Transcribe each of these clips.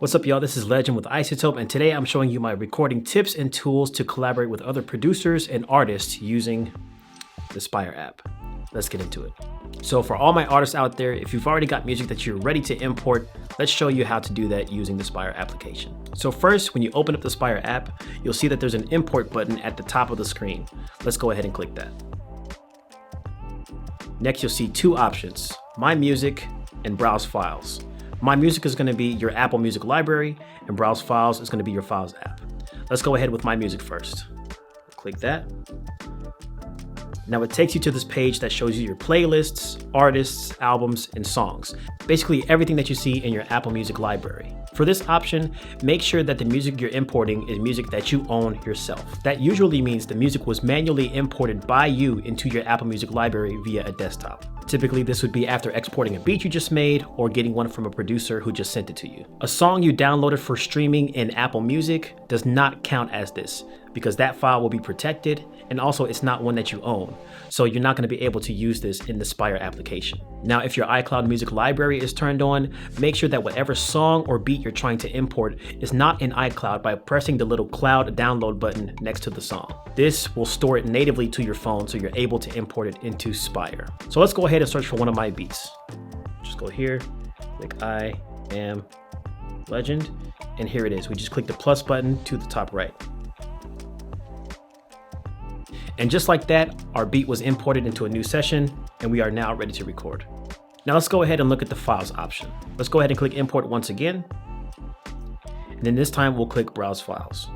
What's up, y'all? This is Legend with iZotope, and today I'm showing you my recording tips and tools to collaborate with other producers and artists using the Spire app. Let's get into it. So for all my artists out there, if you've already got music that you're ready to import, let's show you how to do that using the Spire application. So first, when you open up the Spire app, you'll see that there's an import button at the top of the screen. Let's go ahead and click that. Next, you'll see two options, My Music and Browse Files. My Music is going to be your Apple Music library, and Browse Files is going to be your Files app. Let's go ahead with My Music first. Click that. Now it takes you to this page that shows you your playlists, artists, albums, and songs. Basically everything that you see in your Apple Music library. For this option, make sure that the music you're importing is music that you own yourself. That usually means the music was manually imported by you into your Apple Music library via a desktop. Typically, this would be after exporting a beat you just made or getting one from a producer who just sent it to you. A song you downloaded for streaming in Apple Music does not count as this because that file will be protected, and also it's not one that you own. So you're not going to be able to use this in the Spire application. Now, if your iCloud Music library is turned on, make sure that whatever song or beat you're trying to import is not in iCloud by pressing the little cloud download button next to the song. This will store it natively to your phone so you're able to import it into Spire. So let's go ahead and search for one of my beats. Just go here, click I Am Legend, and here it is. We just click the plus button to the top right. And just like that, our beat was imported into a new session, and we are now ready to record. Now let's go ahead and look at the Files option. Let's go ahead and click Import once again. And then this time we'll click Browse Files.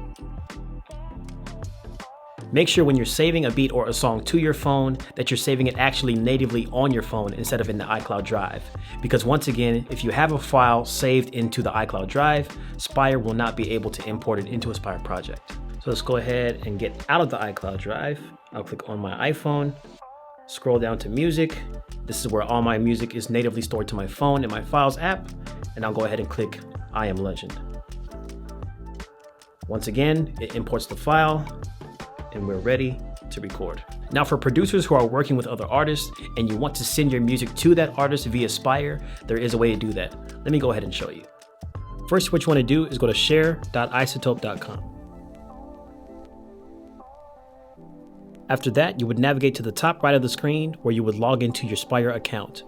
Make sure when you're saving a beat or a song to your phone that you're saving it actually natively on your phone instead of in the iCloud Drive. Because once again, if you have a file saved into the iCloud Drive, Spire will not be able to import it into a Spire project. So let's go ahead and get out of the iCloud Drive. I'll click on my iPhone, scroll down to Music. This is where all my music is natively stored to my phone in my Files app, and I'll go ahead and click I Am Legend. Once again, it imports the file, and we're ready to record. Now for producers who are working with other artists and you want to send your music to that artist via Spire, there is a way to do that. Let me go ahead and show you. First, what you want to do is go to share.izotope.com. After that, you would navigate to the top right of the screen where you would log into your Spire account.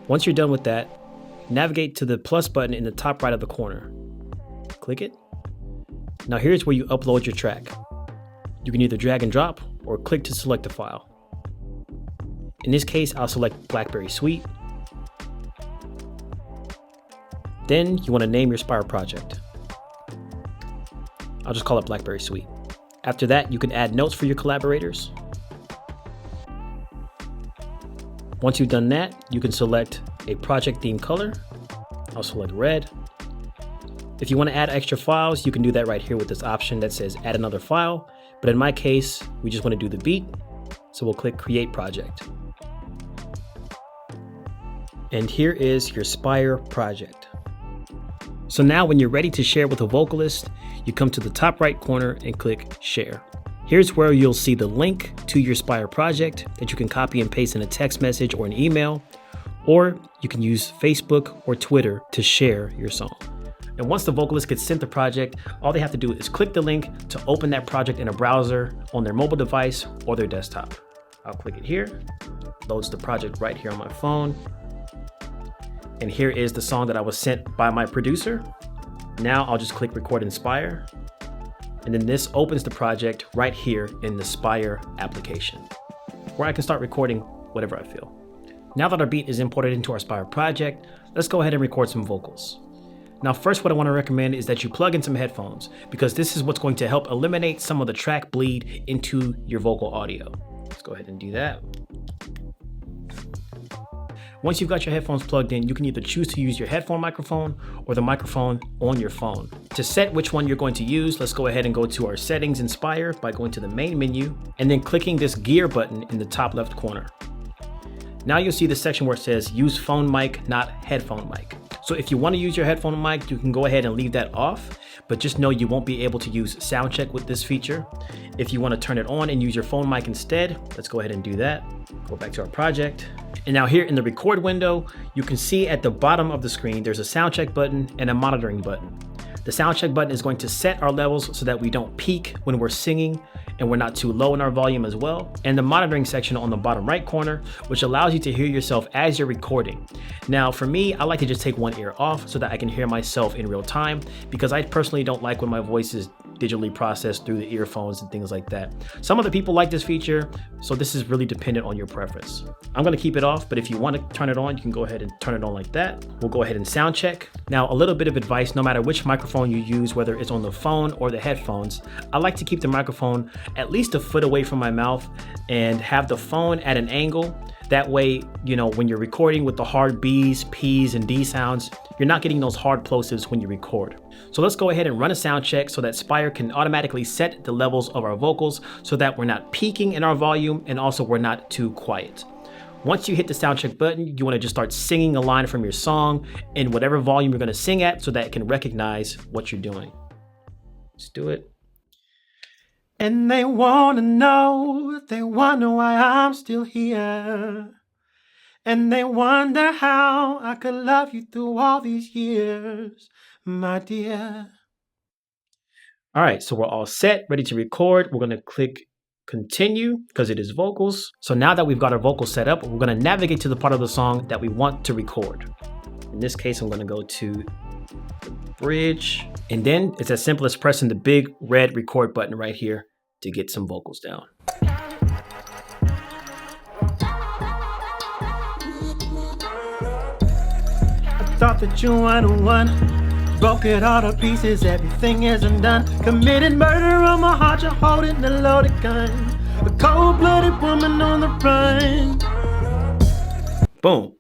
Once you're done with that, navigate to the plus button in the top right of the corner. Click it. Now here's where you upload your track. You can either drag and drop or click to select a file. In this case, I'll select BlackBerry Suite. Then you want to name your Spire project. I'll just call it BlackBerry Suite. After that, you can add notes for your collaborators. Once you've done that, you can select a project theme color. I'll select red. If you want to add extra files, you can do that right here with this option that says add another file. But in my case, we just want to do the beat. So we'll click Create Project. And here is your Spire project. So now when you're ready to share with a vocalist, you come to the top right corner and click Share. Here's where you'll see the link to your Spire project that you can copy and paste in a text message or an email, or you can use Facebook or Twitter to share your song. And once the vocalist gets sent the project, all they have to do is click the link to open that project in a browser on their mobile device or their desktop. I'll click it here, loads the project right here on my phone. And here is the song that I was sent by my producer. Now I'll just click Record in Spire. And then this opens the project right here in the Spire application, where I can start recording whatever I feel. Now that our beat is imported into our Spire project, let's go ahead and record some vocals. Now first, what I want to recommend is that you plug in some headphones, because this is what's going to help eliminate some of the track bleed into your vocal audio. Let's go ahead and do that. Once you've got your headphones plugged in, you can either choose to use your headphone microphone or the microphone on your phone. To set which one you're going to use, let's go ahead and go to our settings in Spire by going to the main menu and then clicking this gear button in the top left corner. Now you'll see the section where it says use phone mic, not headphone mic. So if you want to use your headphone mic, you can go ahead and leave that off, but just know you won't be able to use sound check with this feature. If you want to turn it on and use your phone mic instead, let's go ahead and do that. Go back to our project. And now here in the record window, you can see at the bottom of the screen, there's a sound check button and a monitoring button. The sound check button is going to set our levels so that we don't peak when we're singing and we're not too low in our volume as well. And the monitoring section on the bottom right corner, which allows you to hear yourself as you're recording. Now for me, I like to just take one ear off so that I can hear myself in real time, because I personally don't like when my voice is digitally processed through the earphones and things like that. Some other people like this feature, so this is really dependent on your preference. I'm gonna keep it off, but if you want to turn it on, you can go ahead and turn it on like that. We'll go ahead and sound check. Now, a little bit of advice, no matter which microphone you use, whether it's on the phone or the headphones, I like to keep the microphone at least a foot away from my mouth and have the phone at an angle. That way, you know, when you're recording with the hard B's, P's, and D sounds, you're not getting those hard plosives when you record. So let's go ahead and run a sound check so that Spire can automatically set the levels of our vocals so that we're not peaking in our volume and also we're not too quiet. Once you hit the sound check button, you want to just start singing a line from your song in whatever volume you're going to sing at so that it can recognize what you're doing. Let's do it. And they want to know, they wonder why I'm still here. And they wonder how I could love you through all these years, my dear. All right, so we're all set, ready to record. We're gonna click continue because it is vocals. So now that we've got our vocals set up, we're gonna navigate to the part of the song that we want to record. In this case, I'm gonna go to the bridge, and then it's as simple as pressing the big red record button right here to get some vocals down. Thought that you were the one, broke it all to pieces, everything is undone. Committed murder on my heart, you're holding the loaded gun. A cold-blooded woman on the run. Boom.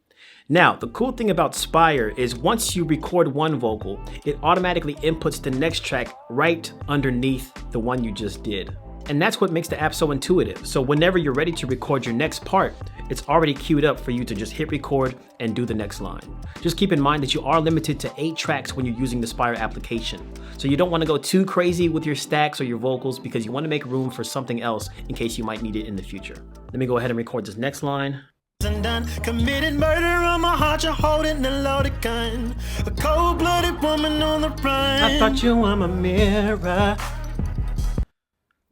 Now, the cool thing about Spire is once you record one vocal, it automatically inputs the next track right underneath the one you just did. And that's what makes the app so intuitive. So whenever you're ready to record your next part, it's already queued up for you to just hit record and do the next line. Just keep in mind that you are limited to 8 tracks when you're using the Spire application. So you don't want to go too crazy with your stacks or your vocals because you want to make room for something else in case you might need it in the future. Let me go ahead and record this next line. Committed murder on my heart, you're holding the loaded gun. A cold-blooded woman on the run. I thought you were my mirror.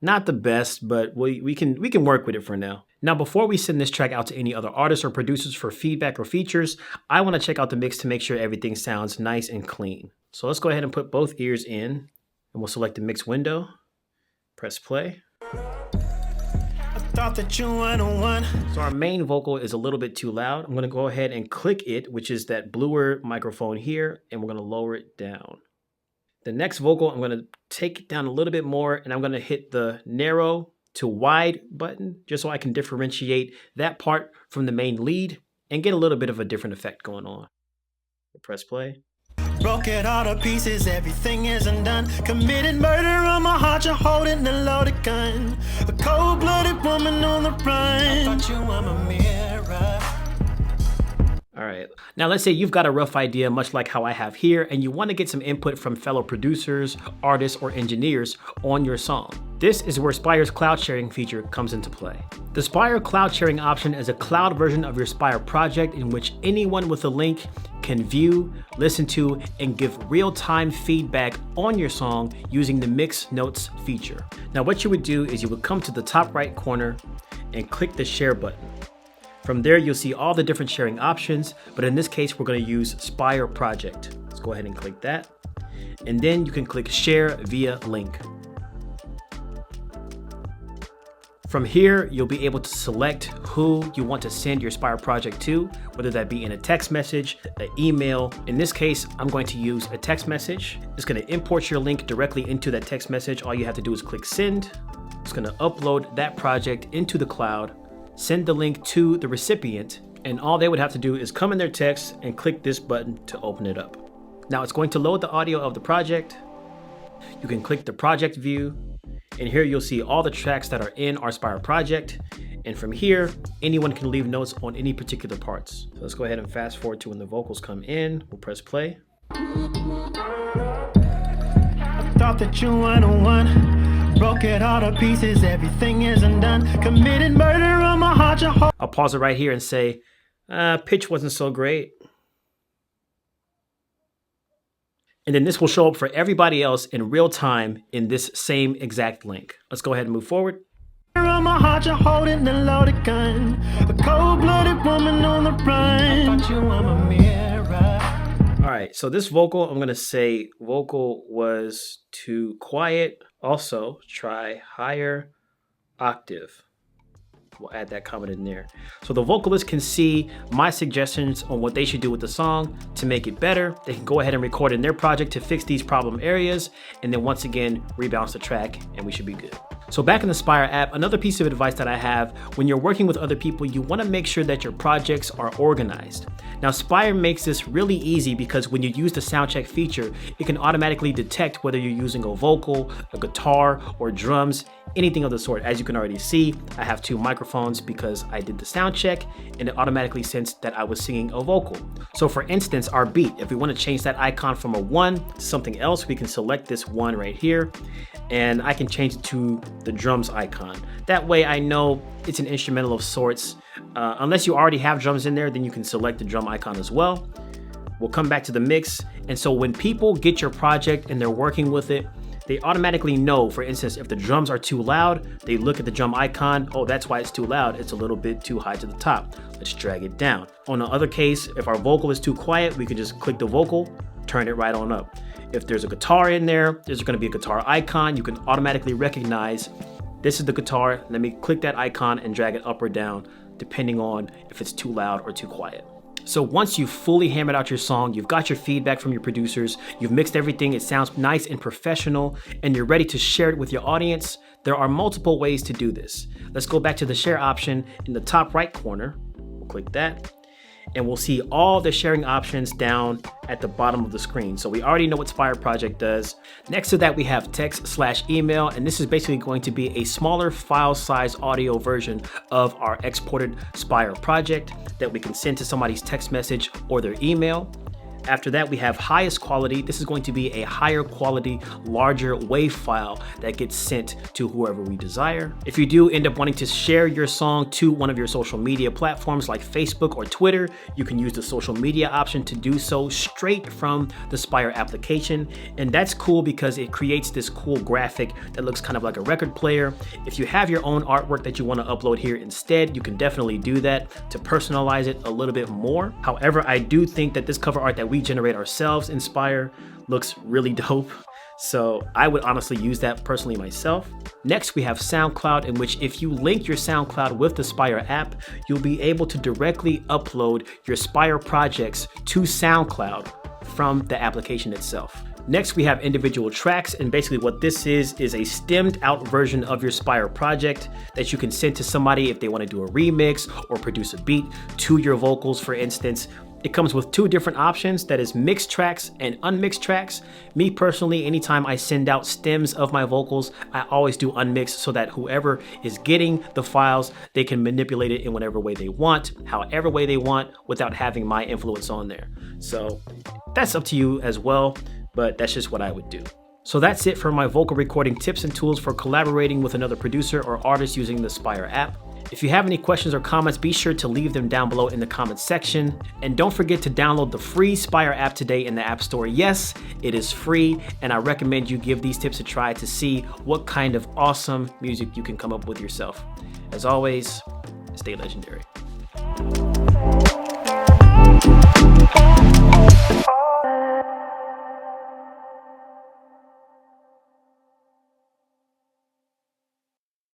Not the best, but we can work with it for now. Now, before we send this track out to any other artists or producers for feedback or features, I want to check out the mix to make sure everything sounds nice and clean. So let's go ahead and put both ears in, and we'll select the mix window, press play. I thought that you were the one. So our main vocal is a little bit too loud. I'm going to go ahead and click it, which is that bluer microphone here, and we're going to lower it down. The next vocal, I'm going to take it down a little bit more, and I'm going to hit the narrow to wide button just so I can differentiate that part from the main lead and get a little bit of a different effect going on. Press play. Broke it all to pieces, everything is undone. Committed murder on my heart, you're holding the loaded gun. A cold-blooded woman on the run. I thought you were my mirror. All right, now let's say you've got a rough idea, much like how I have here, and you want to get some input from fellow producers, artists, or engineers on your song. This is where Spire's cloud sharing feature comes into play. The Spire cloud sharing option is a cloud version of your Spire project in which anyone with a link can view, listen to, and give real-time feedback on your song using the Mix Notes feature. Now what you would do is you would come to the top right corner and click the share button. From there, you'll see all the different sharing options, but in this case, we're going to use Spire Project. Let's go ahead and click that. And then you can click Share Via Link. From here, you'll be able to select who you want to send your Spire project to, whether that be in a text message, an email. In this case, I'm going to use a text message. It's going to import your link directly into that text message. All you have to do is click Send. It's going to upload that project into the cloud, send the link to the recipient, and all they would have to do is come in their text and click this button to open it up. Now it's going to load the audio of the project. You can click the project view, and here you'll see all the tracks that are in our Spire project. And from here, anyone can leave notes on any particular parts. So let's go ahead and fast forward to when the vocals come in. We'll press play. Thought that you were the one, broke it all to pieces, everything is undone, committed murder on my heart. I'll pause it right here and say, pitch wasn't so great. And then this will show up for everybody else in real time in this same exact link. Let's go ahead and move forward. On my heart, you're holding the loaded gun, a cold-blooded woman on the run. I thought you were my mirror. All right, so this vocal, I'm gonna say vocal was too quiet. Also, try higher octave. We'll add that comment in there. So the vocalist can see my suggestions on what they should do with the song to make it better. They can go ahead and record in their project to fix these problem areas, and then once again, rebalance the track, and we should be good. So back in the Spire app, another piece of advice that I have, when you're working with other people, you wanna make sure that your projects are organized. Now, Spire makes this really easy because when you use the sound check feature, it can automatically detect whether you're using a vocal, a guitar, or drums, anything of the sort. As you can already see, I have 2 microphones because I did the sound check and it automatically sensed that I was singing a vocal. So for instance, our beat, if we want to change that icon from a 1 to something else, we can select this 1 right here and I can change it to the drums icon. That way I know it's an instrumental of sorts. Unless you already have drums in there, then you can select the drum icon as well. We'll come back to the mix. And so when people get your project and they're working with it, they automatically know, for instance, if the drums are too loud, they look at the drum icon, oh, that's why it's too loud. It's a little bit too high to the top. Let's drag it down. On the other case, if our vocal is too quiet, we can just click the vocal, turn it right on up. If there's a guitar in there, there's gonna be a guitar icon. You can automatically recognize this is the guitar. Let me click that icon and drag it up or down, depending on if it's too loud or too quiet. So once you've fully hammered out your song, you've got your feedback from your producers, you've mixed everything, it sounds nice and professional, and you're ready to share it with your audience, there are multiple ways to do this. Let's go back to the share option in the top right corner. We'll click that. And we'll see all the sharing options down at the bottom of the screen. So we already know what Spire Project does. Next to that, we have text/email, and this is basically going to be a smaller file size audio version of our exported Spire project that we can send to somebody's text message or their email. After that, we have highest quality. This is going to be a higher quality, larger WAV file that gets sent to whoever we desire. If you do end up wanting to share your song to one of your social media platforms like Facebook or Twitter, you can use the social media option to do so straight from the Spire application. And that's cool because it creates this cool graphic that looks kind of like a record player. If you have your own artwork that you want to upload here instead, you can definitely do that to personalize it a little bit more. However, I do think that this cover art that we generate ourselves in Spire looks really dope. So I would honestly use that personally myself. Next, we have SoundCloud, in which if you link your SoundCloud with the Spire app, you'll be able to directly upload your Spire projects to SoundCloud from the application itself. Next, we have individual tracks, and basically what this is a stemmed out version of your Spire project that you can send to somebody if they want to do a remix or produce a beat to your vocals, for instance. It comes with 2 different options, that is mixed tracks and unmixed tracks. Me personally, anytime I send out stems of my vocals, I always do unmixed so that whoever is getting the files, they can manipulate it in whatever way they want, however way they want, without having my influence on there. So that's up to you as well, but that's just what I would do. So that's it for my vocal recording tips and tools for collaborating with another producer or artist using the Spire app. If you have any questions or comments, be sure to leave them down below in the comments section. And don't forget to download the free Spire app today in the App Store. Yes, it is free, and I recommend you give these tips a try to see what kind of awesome music you can come up with yourself. As always, stay legendary.